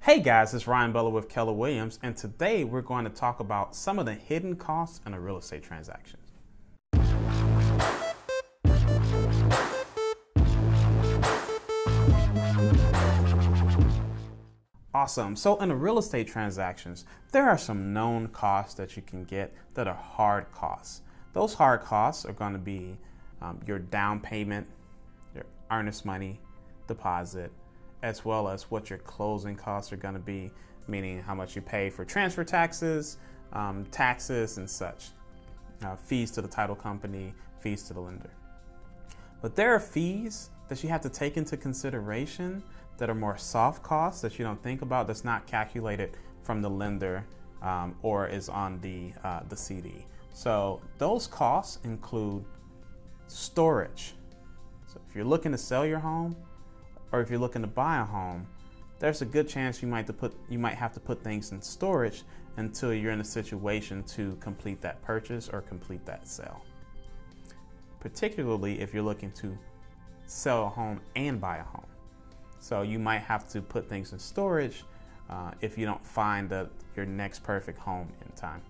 Hey guys, it's Ryan Butler with Keller Williams, and today we're going to talk about some of the hidden costs in a real estate transaction. Awesome. So in the real estate transactions, there are some known costs that you can get that are hard costs. Those hard costs are going to be your down payment, your earnest money deposit, as well as what your closing costs are going to be, meaning how much you pay for transfer taxes, taxes and such, fees to the title company, fees to the lender. But there are fees that you have to take into consideration that are more soft costs that you don't think about, that's not calculated from the lender or is on the CD. So those costs include storage. So if you're looking to sell your home, or if you're looking to buy a home, there's a good chance you might have to put things in storage until you're in a situation to complete that purchase or complete that sale. Particularly if you're looking to sell a home and buy a home. So you might have to put things in storage if you don't find your next perfect home in time.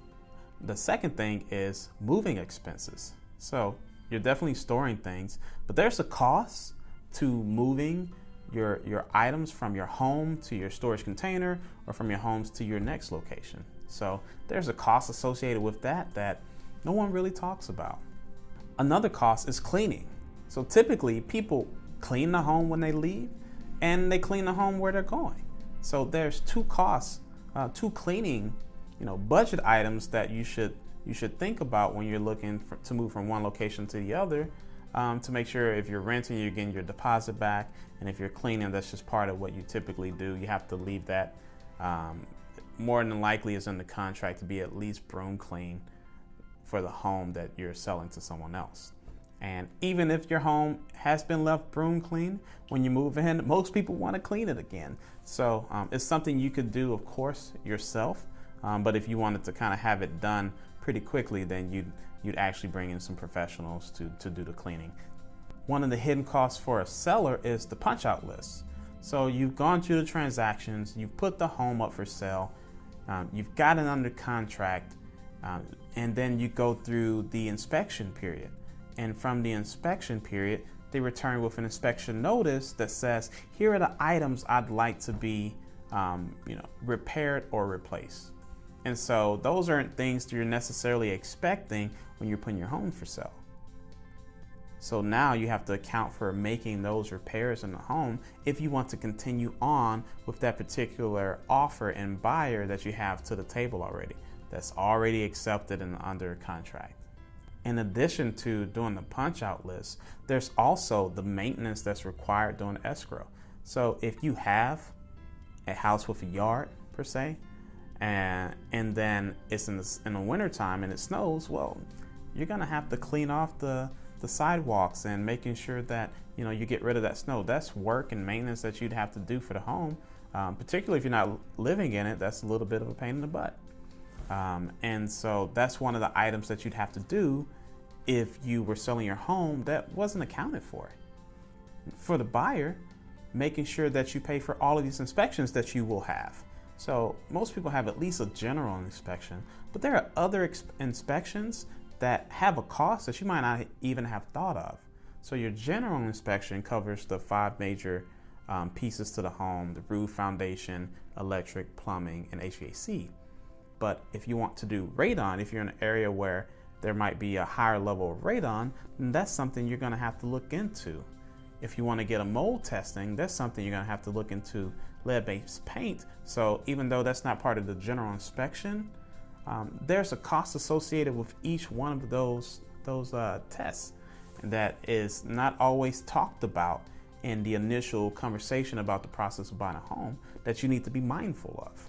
The second thing is moving expenses. So you're definitely storing things, but there's a cost to moving your items from your home to your storage container or from your homes to your next location. So there's a cost associated with that no one really talks about. Another cost is cleaning. So typically people clean the home when they leave and they clean the home where they're going. So there's two costs, two cleaning, budget items that you should think about when you're looking to move from one location to the other, to make sure if you're renting, you're getting your deposit back, and if you're cleaning, that's just part of what you typically do. You have to leave that, more than likely is in the contract, to be at least broom clean for the home that you're selling to someone else. And even if your home has been left broom clean, when you move in, most people want to clean it again. So it's something you could do, of course, yourself. But if you wanted to kind of have it done pretty quickly, then you'd actually bring in some professionals to do the cleaning. One of the hidden costs for a seller is the punch out list. So you've gone through the transactions, you've put the home up for sale, you've got it under contract, and then you go through the inspection period. And from the inspection period, they return with an inspection notice that says, here are the items I'd like to be repaired or replaced. And so those aren't things that you're necessarily expecting when you're putting your home for sale. So now you have to account for making those repairs in the home if you want to continue on with that particular offer and buyer that you have to the table already, that's already accepted and under contract. In addition to doing the punch out list, there's also the maintenance that's required during escrow. So if you have a house with a yard per se, and then it's in the winter time and it snows, well, you're gonna have to clean off the sidewalks and making sure that you get rid of that snow. That's work and maintenance that you'd have to do for the home, particularly if you're not living in it. That's a little bit of a pain in the butt. And so that's one of the items that you'd have to do if you were selling your home that wasn't accounted for. For the buyer, making sure that you pay for all of these inspections that you will have. So most people have at least a general inspection, but there are other inspections that have a cost that you might not even have thought of. So your general inspection covers the 5 major pieces to the home: the roof, foundation, electric, plumbing, and HVAC. But if you want to do radon, if you're in an area where there might be a higher level of radon, then that's something you're going to have to look into. If you want to get a mold testing, that's something you're going to have to look into. Lead-based paint. So even though that's not part of the general inspection, there's a cost associated with each one of those tests that is not always talked about in the initial conversation about the process of buying a home, that you need to be mindful of.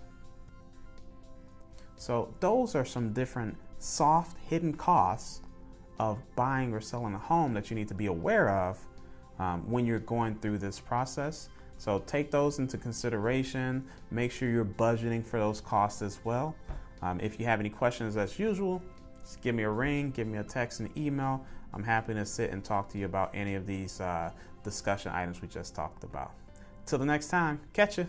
So those are some different soft hidden costs of buying or selling a home that you need to be aware of when you're going through this process. So take those into consideration. Make sure you're budgeting for those costs as well. If you have any questions, as usual, just give me a ring, give me a text and email. I'm happy to sit and talk to you about any of these discussion items we just talked about. Till the next time, catch ya.